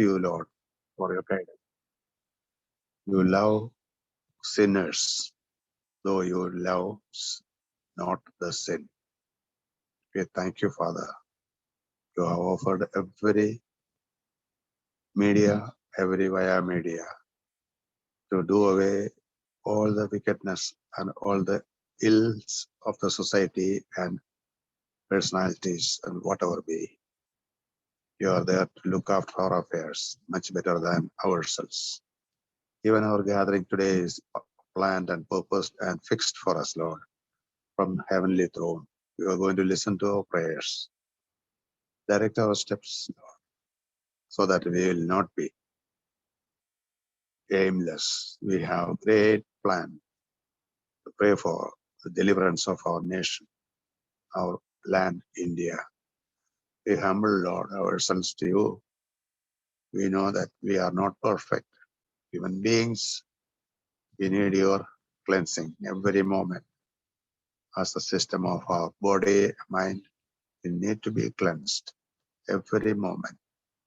to you, Lord, for your guidance. You love sinners, though you love not the sin. We thank you, Father. You have offered every media, every via media, to do away all the wickedness and all the ills of the society and personalities and whatever be. You are there to look after our affairs much better than ourselves. Even our gathering today is planned and purposed and fixed for us, Lord, from heavenly throne. We are going to listen to our prayers. Direct our steps, Lord, so that we will not be aimless. We have a great plan to pray for the deliverance of our nation, our land, India. We humble, Lord, ourselves to you. We know that we are not perfect human beings. We need your cleansing every moment. As the system of our body, mind, we need to be cleansed every moment,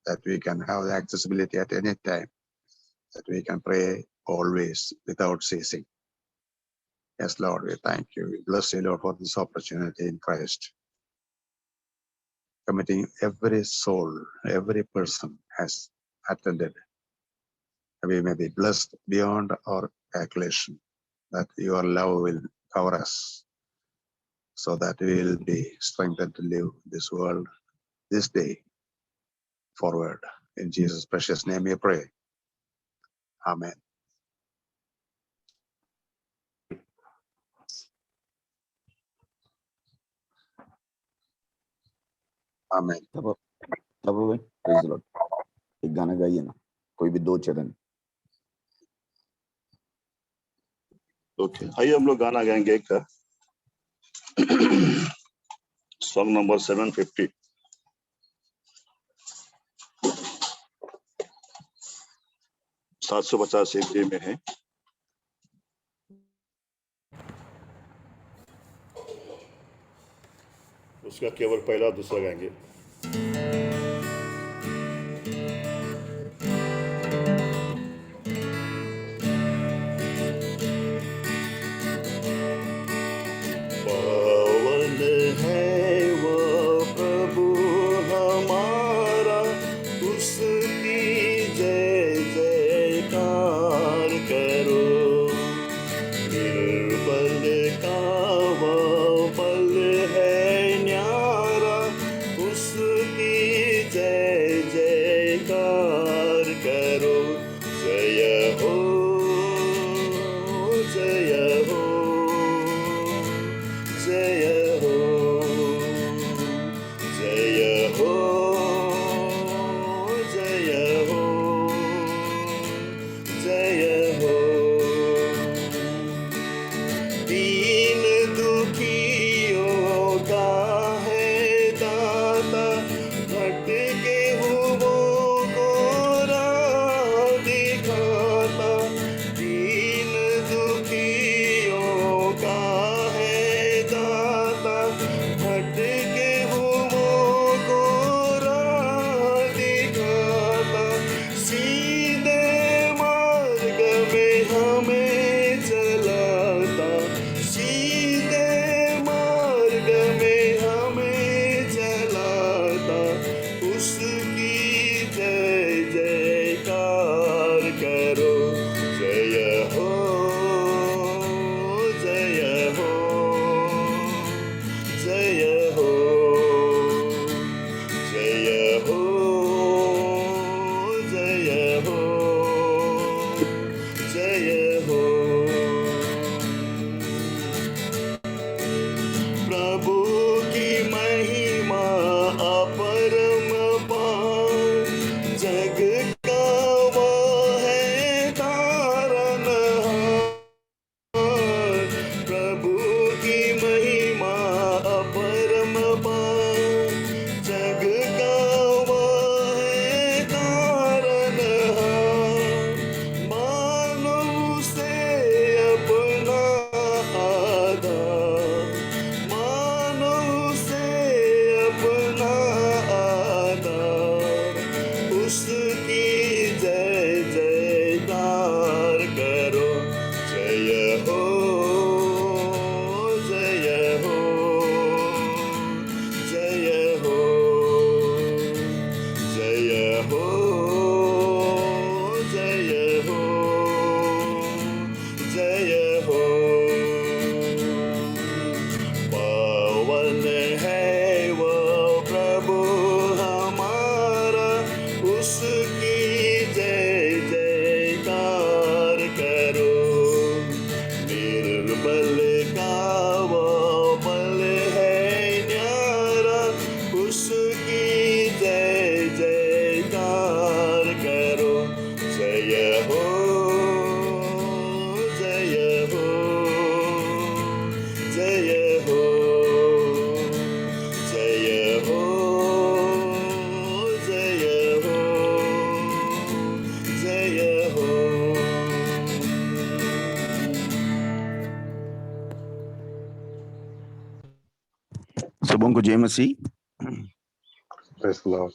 that we can have the accessibility at any time, that we can pray always without ceasing. Yes, Lord, we thank you. We bless you, Lord, for this opportunity in Christ. Committing every soul, every person has attended. We may be blessed beyond our calculation, that your love will cover us, so that we will be strengthened to live this world, this day, forward. In Jesus' precious name we pray. Amen. Amen. तब भाई praise the Lord. एक गाना गाइए ना, कोई भी 2 चरण। Okay, आइए हम लोग गाना गाएंगे एक सॉन्ग नंबर 750। $750 में है। उसका केवल पहला दूसरा गाएंगे। पावन है वो प्रभु हमारा, उसकी जय जयकार करो। निर्बल का वो बल है न्यारा, उसकी जय जयकार करो। जय हो, जय हो, जय हो, जय हो, जय हो, जय हो। दीन दुखियों का है दाता, भटके हुओं को राह दिखाता। दीन दुखियों का है दाता, भटके हुओं को राह दिखाता। सीधे मार्ग में हमें चलाता, सीधे मार्ग में हमें चलाता। उसकी जय जयकार करो। जय हो, जय हो, जय हो, जय हो, जय हो, जय हो। प्रभु की महिमा अपरम पार, जग का वो है तारनहार। प्रभु की महिमा अपरम पार, जग का वो है तारनहार। मानव से अपना आधार, मानव से अपना आधार, उसकी हो जय हो जय हो। पावन है वो प्रभु हमारा, उसकी जय जयकार करो। निर्बल का वो बल है न्यारा, उसकी जय जयकार करो। जय हो जय हो जय हो जय हो जय हो जय हो। सबों को जय Masih. Praise the Lord.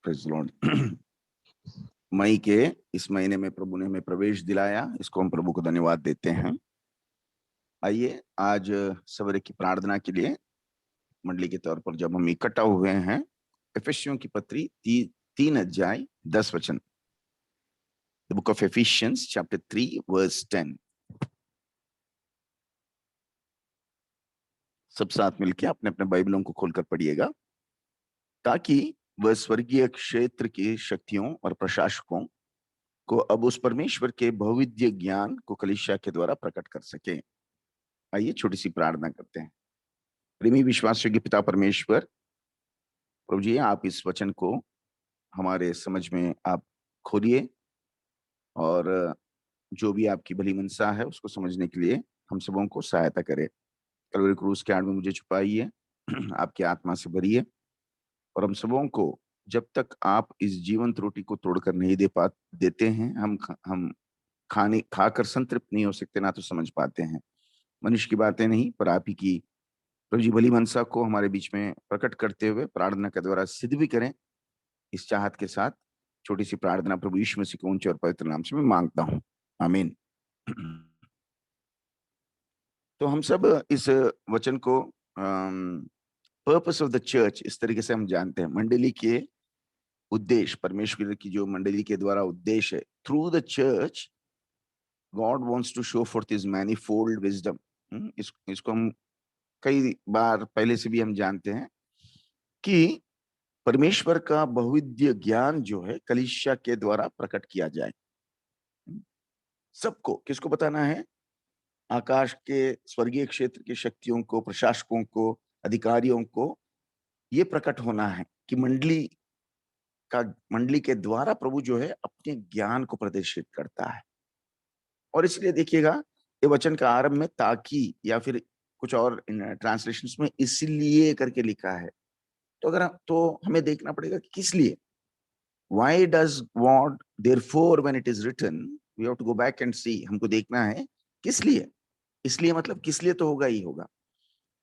Praise Lord. मई के इस महीने में प्रभु ने हमें प्रवेश दिलाया, इसको हम प्रभु को धन्यवाद देते हैं। आइए आज सवेरे की प्रार्थना के लिए मंडली के तौर पर जब हम इकट्ठा हुए हैं, एफेसियों की पत्री 3 अध्याय 10 वचन, the book of Ephesians chapter 3 verse 10। सब साथ मिलकर अपने अपने बाइबलों को खोलकर पढ़िएगा, ताकि वह स्वर्गीय क्षेत्र की शक्तियों और प्रशासकों को अब उस परमेश्वर के बहुविधीय ज्ञान को कलीसिया के द्वारा प्रकट कर सके। आइए छोटी सी प्रार्थना करते हैं। प्रेमी विश्वासियों के पिता परमेश्वर, प्रभु जी आप इस वचन को हमारे समझ में आप खोलिए, और जो भी आपकी भली मनसा है उसको समझने के लिए हम सबों को सहायता करें। कलवरी क्रूस के आड़ में मुझे छुपाइए, आपकी आत्मा से भरिए, और हम सबों को जब तक आप इस जीवंत रोटी को तोड़कर नहीं देते हैं, हम खाकर संतृप्त नहीं हो सकते, ना तो समझ पाते हैं। मनुष्य की बातें नहीं, पर आप ही की प्रभु जी भली मनसा को हमारे बीच में प्रकट करते हुए प्रार्थना के द्वारा सिद्ध भी करें, इस चाहत के साथ छोटी सी प्रार्थना प्रभु यीशु मसीह के ऊंचे और पवित्र नाम से मैं मांगता हूं, आमीन। तो हम सब इस वचन को पर्पस ऑफ द चर्च इस तरीके से हम जानते हैं, मंडली के उद्देश्य, परमेश्वर की जो मंडली के द्वारा उद्देश्य है, through the church God wants to show forth his manifold wisdom. इसको हम कई बार पहले से भी हम जानते हैं कि परमेश्वर का बहुविधीय ज्ञान जो है कलीसिया के द्वारा प्रकट किया जाए। सबको किसको बताना है? आकाश के स्वर्गीय क्षेत्र की शक्तियों को, प्रशासकों को, अधिकारियों को ये प्रकट होना है कि मंडली के द्वारा प्रभु जो है अपने ज्ञान को प्रदर्शित करता है। और इसलिए देखिएगा ये वचन का आरंभ में ताकि, या फिर कुछ और ट्रांसलेशंस में इसलिए करके लिखा है। तो हमें देखना पड़ेगा कि किस लिए। Why does God therefore when it is written, we have to go back and see, हमको देखना है किस लिए। इसलिए मतलब किस लिए तो होगा ही होगा।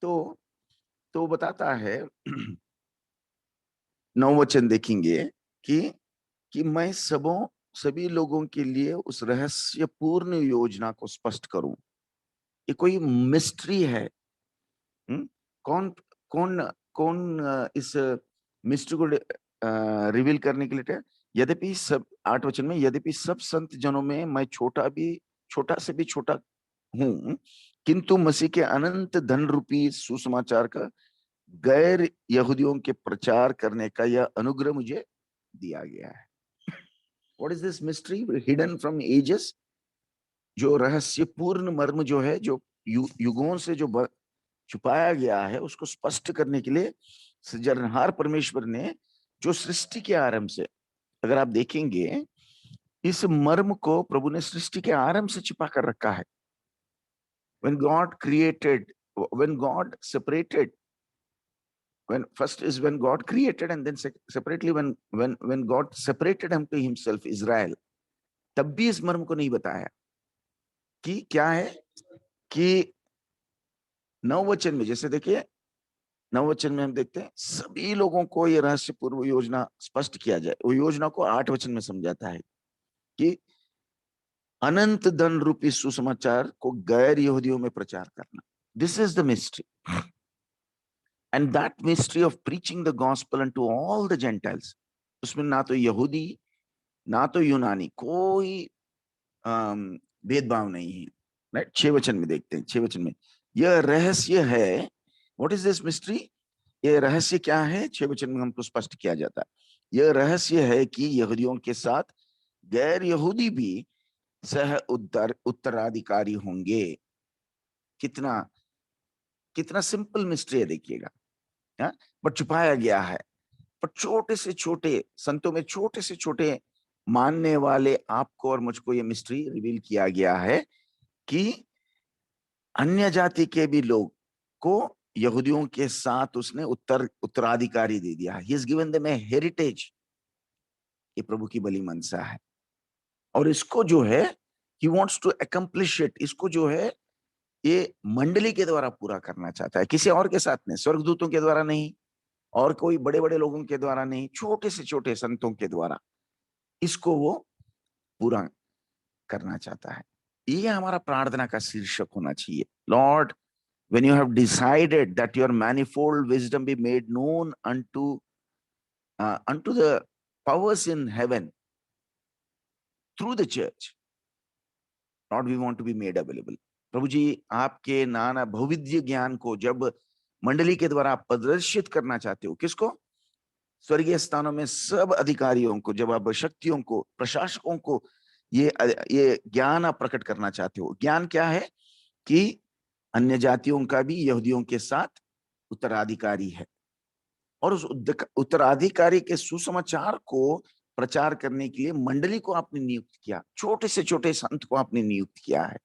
तो बताता है 9 वचन देखेंगे कि मैं सभी लोगों के लिए उस रहस्यपूर्ण योजना को स्पष्ट करूं। ये कोई मिस्ट्री है। कौन कौन कौन इस मिस्ट्री को रिवील करने के लिए? यद्यपि सब 8 वचन में, यद्यपि सब संत जनों में मैं छोटा से भी छोटा हूं, किंतु मसीह के अनंत धन रूपी सुसमाचार का गैर यहूदियों के प्रचार करने का यह अनुग्रह मुझे दिया गया है। What is this mystery hidden from ages? जो रहस्यपूर्ण मर्म जो है, जो युगों से जो छुपाया गया है, उसको स्पष्ट करने के लिए सृजनहार परमेश्वर ने जो सृष्टि के आरंभ से, अगर आप देखेंगे इस मर्म को प्रभु ने सृष्टि के आरंभ से छिपा कर रखा है। When God created, when God separated, when God created, and then separately when God separated unto himself Israel, तब भी इस मर्म को नहीं बताया कि क्या है। कि 9 वचन में, जैसे देखिए 9 वचन में हम देखते हैं सभी लोगों को यह रहस्यपूर्ण योजना स्पष्ट किया जाए। वो योजना को 8 वचन में समझाता है कि अनंत धन रूपी सुसमाचार को गैर यहूदियों में प्रचार करना। This is the mystery, and that mystery of preaching the gospel unto all the Gentiles. उसमें ना तो यहूदी ना तो यूनानी, कोई भेदभाव नहीं है। राइट, 6 वचन में देखते हैं, 6 वचन में यह रहस्य है। What is this mystery? ये रहस्य क्या है? 6 वचन में हमको स्पष्ट किया जाता है। यह रहस्य है कि यहूदियों के साथ गैर यहूदी भी सह उत्तराधिकारी होंगे। कितना कितना सिंपल मिस्ट्री है, देखिएगा। हाँ, पर छुपाया गया है। पर छोटे से छोटे संतों में, छोटे से छोटे मानने वाले आपको और मुझको ये मिस्ट्री रिवील किया गया है कि अन्य जाति के भी लोग को यहूदियों के साथ उसने उत्तराधिकारी दे दिया। He is given them A heritage. ये प्रभु की बड़ी मनसा है, और इसको जो है he wants to accomplish it, इसको जो है ये मंडली के द्वारा पूरा करना चाहता है, किसी और के साथ नहीं, स्वर्गदूतों के द्वारा नहीं, और कोई बड़े बड़े लोगों के द्वारा नहीं, छोटे से छोटे संतों के द्वारा इसको वो पूरा करना चाहता है। ये हमारा प्रार्थना का शीर्षक होना चाहिए। Lord, when you have decided that your manifold wisdom be made known unto the powers in heaven through the church, Lord, we want to be made available. प्रभु जी, आपके नाना बहुविधीय ज्ञान को जब मंडली के द्वारा आप प्रदर्शित करना चाहते हो, किसको? स्वर्गीय स्थानों में सब अधिकारियों को, जब आप शक्तियों को, प्रशासकों को ये ज्ञान आप प्रकट करना चाहते हो। ज्ञान क्या है? कि अन्य जातियों का भी यहूदियों के साथ उत्तराधिकारी है, और उस उत्तराधिकारी के सुसमाचार को प्रचार करने के लिए मंडली को आपने नियुक्त किया, छोटे से छोटे संत को आपने नियुक्त किया है।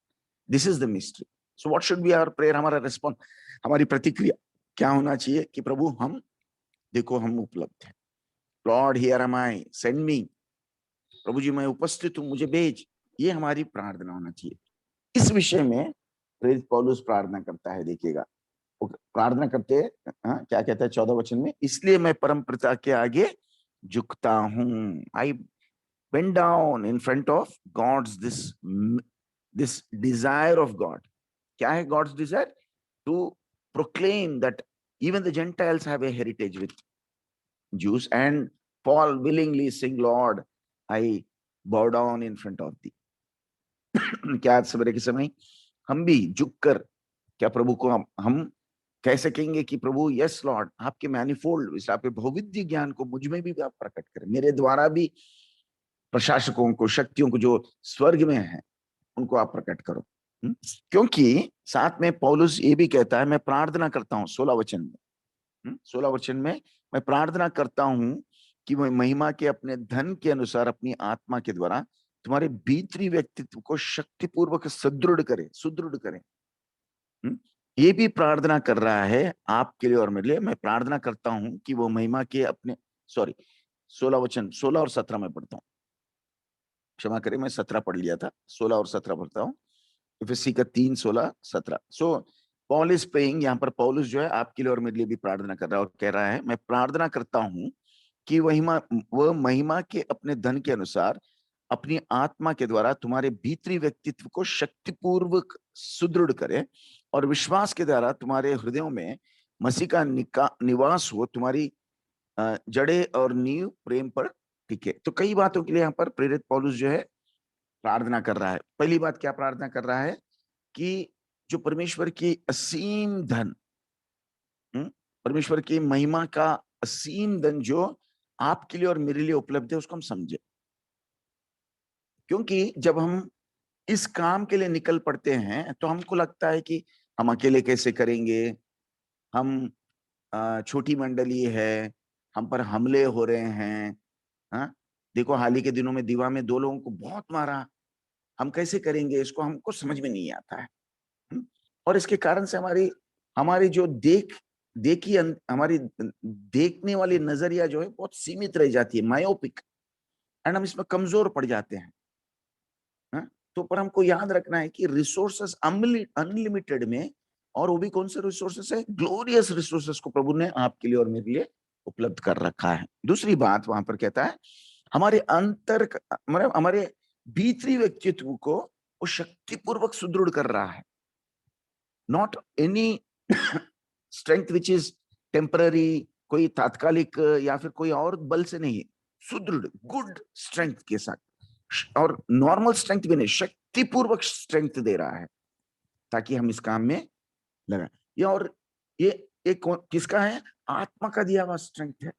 This is the mystery. So what should be our prayer? हमारा रिस्पॉन्स, हमारी प्रतिक्रिया क्या होना चाहिए? कि प्रभु, हम देखो, हम उपलब्ध हैं। Lord, here am I, send me. प्रभु जी, मैं उपस्थित हूं, मुझे भेज। ये हमारी प्रार्थना होना चाहिए। इस विषय में प्रेरित पौलुस प्रार्थना करता है। देखिएगा प्रार्थना करते हैं, क्या कहता है 14 वचन में? इसलिए मैं परम पिता के आगे झुकता हूं। I bend down in front of God's this desire of God. क्या है God's desire? To proclaim that even the gentiles have a heritage with Jews, and Paul willingly sing, Lord, I bow down in front of thee. क्या आज सवेरे के समय हम भी झुककर क्या प्रभु को हम कह सकेंगे कि प्रभु, यस लॉर्ड, आपके मैनिफोल्ड, आपके बहुविधीय ज्ञान को मुझ में भी आप प्रकट करें, मेरे द्वारा भी प्रशासकों को, शक्तियों को जो स्वर्ग में है, उनको आप प्रकट करो। क्योंकि साथ में पौलुस ये भी कहता है, मैं प्रार्थना करता हूं 16 वचन में, 16 वचन में, मैं प्रार्थना करता हूं कि वह महिमा के अपने धन के अनुसार अपनी आत्मा के द्वारा तुम्हारे भीतरी व्यक्तित्व को शक्तिपूर्वक सुदृढ़ करे। ये भी प्रार्थना कर रहा है आपके लिए और मेरे लिए। मैं प्रार्थना करता हूं कि वो महिमा के अपने 16 वचन, 16 और 17 में पढ़ता हूं, क्षमा करें, मैं 17 पढ़ लिया था, 16 और 17 पढ़ता हूं। इफिसी का 3, 16, 17। सो पॉल इज प्रेइंग, यहाँ पर पौलुस जो है आपके लिए और मेरे लिए भी प्रार्थना कर रहा है, और कह रहा है, मैं प्रार्थना करता हूं कि वह महिमा के अपने धन के अनुसार अपनी आत्मा के द्वारा तुम्हारे भीतरी व्यक्तित्व को शक्तिपूर्वक सुदृढ़ करे, और विश्वास के द्वारा तुम्हारे हृदयों में मसीह का निवास हो, तुम्हारी जड़े और नींव प्रेम पर टिके। तो कई बातों के लिए यहाँ पर प्रेरित पौलुस जो है प्रार्थना कर रहा है। पहली बात क्या प्रार्थना कर रहा है? कि जो परमेश्वर की असीम धन, परमेश्वर की महिमा का असीम धन जो आपके लिए और मेरे लिए उपलब्ध है, उसको हम समझे। क्योंकि जब हम इस काम के लिए निकल पड़ते हैं तो हमको लगता है कि हम अकेले कैसे करेंगे, हम छोटी मंडली है, हम पर हमले हो रहे हैं। हाँ, देखो हाल ही के दिनों में दीवा में 2 लोगों को बहुत मारा, हम कैसे करेंगे इसको, हमको समझ में नहीं आता है। और इसके कारण से हमारी जो हमारी देखने वाली नजरिया जो है बहुत सीमित रह जाती है, मायोपिक, एंड हम इसमें कमजोर पड़ जाते हैं। तो पर हमको याद रखना है कि रिसोर्सेस अनलिमिटेड में, और वो भी कौन से रिसोर्सेस है? ग्लोरियस रिसोर्सेस को प्रभु ने आपके लिए और मेरे लिए उपलब्ध कर रखा है। दूसरी बात वहां पर कहता है, हमारे हमारे भीतरी व्यक्तित्व को वो शक्तिपूर्वक सुदृढ़ कर रहा है। Not any strength which is temporary, कोई तात्कालिक या फिर कोई और बल से नहीं, सुदृढ़ गुड स्ट्रेंथ के साथ, और नॉर्मल स्ट्रेंथ भी नहीं, शक्तिपूर्वक स्ट्रेंथ दे रहा है ताकि हम इस काम में लगा। ये और ये एक किसका है? आत्मा का दिया हुआ स्ट्रेंथ है।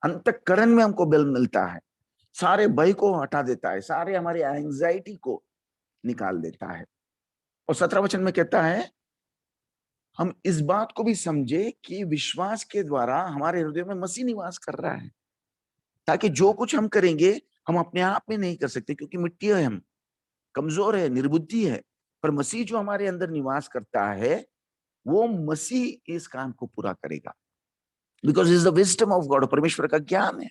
अंतःकरण में हमको बल मिलता है, सारे भय को हटा देता है, सारे हमारी एंजाइटी को निकाल देता है। और 17 वचन में कहता है हम इस बात को भी समझे कि विश्वास के द्वारा हमारे हृदय में मसीह निवास कर रहा है, ताकि जो कुछ हम करेंगे हम अपने आप में नहीं कर सकते, क्योंकि मिट्टी है, हम कमजोर है, निर्बुद्धि है। पर मसीह जो हमारे अंदर निवास करता है वो मसीह इस काम को पूरा करेगा, because is the wisdom of God. परमेश्वर का ज्ञान है।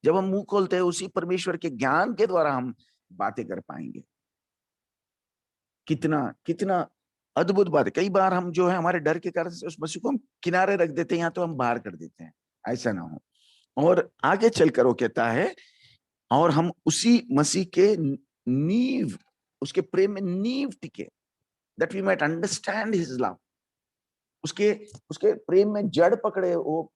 जब हम मुंह खोलते हैं उसी परमेश्वर के ज्ञान के द्वारा हम बातें कर पाएंगे। कितना कितना अद्भुत बात है। कई बार हम जो है हमारे डर के कारण से उस मसीह को हम किनारे रख देते हैं या तो हम बाहर कर देते हैं, ऐसा ना हो। और आगे चलकर वो कहता है और हम उसी मसीह के नींव, उसके प्रेम में नींव टिके, that we might understand his love. उसके उसके प्रेम में जड़ पकड़े वो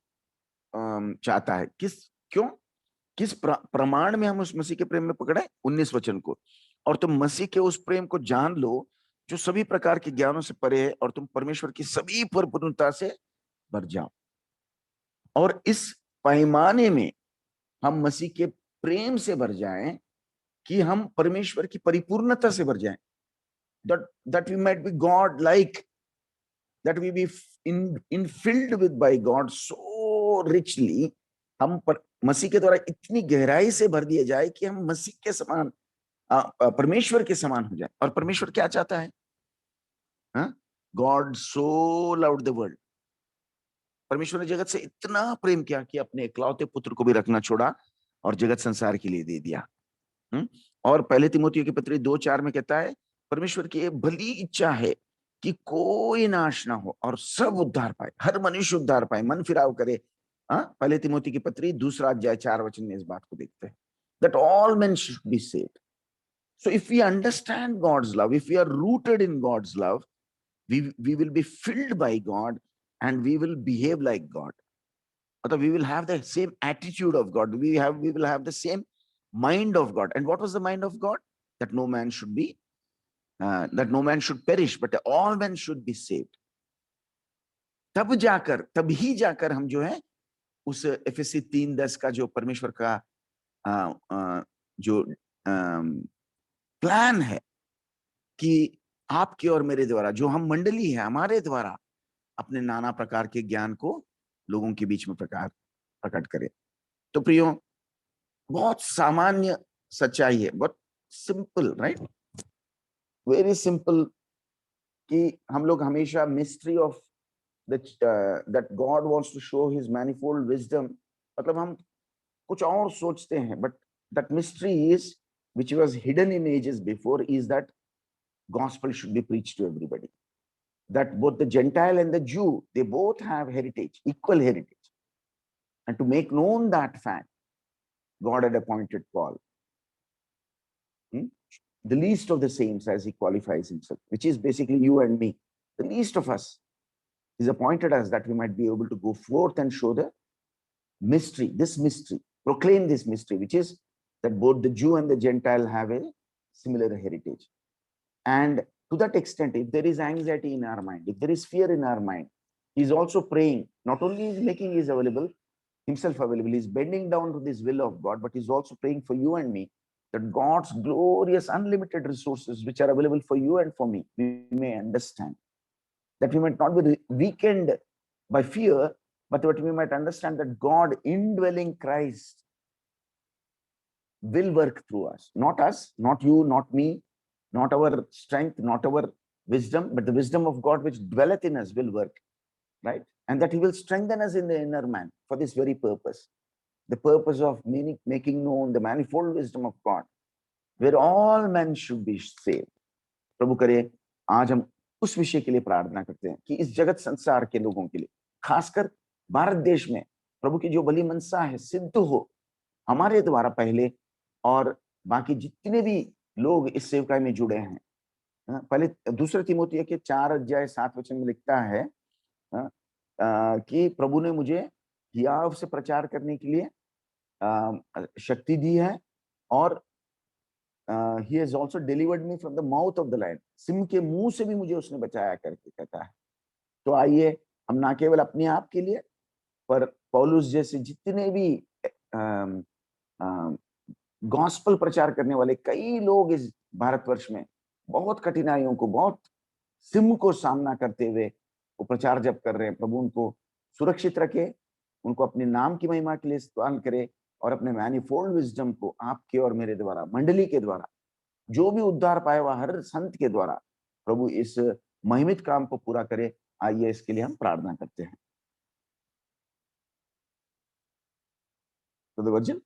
चाहता है। किस प्रमाण में हम उस मसीह के प्रेम में पकड़े? 19 वचन को, और तुम मसीह के उस प्रेम को जान लो जो सभी प्रकार के ज्ञानों से परे है, और तुम परमेश्वर की सभी परिपूर्णता से भर जाओ। और इस पैमाने में हम मसीह के प्रेम से भर जाएं कि हम परमेश्वर की परिपूर्णता से भर जाएं, that we might be God like, that we be filled with by God so richly। हम मसीह के द्वारा इतनी गहराई से भर दिए जाए कि हम मसीह के समान, परमेश्वर के समान हो जाए। और परमेश्वर क्या चाहता है? God so loved the world. परमेश्वर ने जगत से इतना प्रेम किया कि अपने इकलौते पुत्र को भी रखना छोड़ा और जगत संसार के लिए दे दिया। और पहले तिमोथियों की पत्री 2:4 में कहता है परमेश्वर की ये भली इच्छा है कि कोई नाश ना हो और सब उद्धार पाए, हर मनुष्य उद्धार पाए, मन फिराव करे। पहले तिमोथी की पत्री 2:4 में इस बात को देखते हैं, that all men should be saved। So if we understand God's love, if we are rooted in God's love, we will be filled by God and we will behave like God. Or we will have the same attitude of God. We will have the same mind of God. And what was the mind of God? That no man should be, that no man should perish, but all men should be saved। तब ही जाकर हम जो है उस FSc 3:10 का जो परमेश्वर का जो प्लान है कि आपके और मेरे द्वारा, जो हम मंडली है, हमारे द्वारा अपने नाना प्रकार के ज्ञान को लोगों के बीच में प्रकट करें। तो प्रियो, बहुत सामान्य सच्चाई है, बहुत सिंपल, राइट, वेरी सिंपल, कि हम लोग हमेशा mystery of that God wants to show his manifold wisdom, मतलब हम कुछ और सोचते हैं, but that mystery is which was hidden in ages before is that gospel should be preached to everybody, that both the Gentile and the Jew, they both have heritage, equal heritage, and to make known that fact, God had appointed Paul, the least of the saints, as he qualifies himself, which is basically you and me. The least of us is appointed us that we might be able to go forth and show the mystery, this mystery, proclaim this mystery, which is that both the Jew and the Gentile have a similar heritage. And to that extent, if there is anxiety in our mind, if there is fear in our mind, he's also praying. Not only is making himself available, he's bending down to this will of God, but he's also praying for you and me, that God's glorious unlimited resources which are available for you and for me, we may understand, that we might not be weakened by fear, but that we might understand that God indwelling Christ will work through us, not you, not me, not our strength, not our wisdom, but the wisdom of God which dwelleth in us will work, right? And that he will strengthen us in the inner man for this very purpose, the purpose of making known the manifold wisdom of God, where all men should be saved। प्रभु करे आज हम उस विषय के लिए प्रार्थना करते हैं कि इस जगत संसार के लोगों के लिए, खासकर भारत देश में, प्रभु की जो भली मनसा है सिद्ध हो हमारे द्वारा पहले, और बाकी जितने भी लोग इस सेवकाई में जुड़े हैं। पहले 2 तिमोथी के 4:7 में लिखता है कि प्रभु ने मुझे हियाव से प्रचार करने के लिए शक्ति दी है, और he has also delivered me from the mouth of the lion, सिंह के मुंह से भी मुझे उसने बचाया करके कहता है। तो आइए हम ना केवल अपने आप के लिए, पर पौलुस जैसे जितने भी गॉस्पेल प्रचार करने वाले कई लोग इस भारतवर्ष में बहुत कठिनाइयों को, बहुत सिम को सामना करते हुए वो प्रचार जब कर रहे हैं, प्रभु उनको सुरक्षित रखे, उनको अपने नाम की महिमा के लिए इस्तेमाल करे, और अपने मैनिफोल्ड विजडम को आपके और मेरे द्वारा, मंडली के द्वारा, जो भी उद्धार पाया हुआ हर संत के द्वारा प्रभु इस महिमित काम को पूरा करे। आइए इसके लिए हम प्रार्थना करते हैं। तो वर्जिल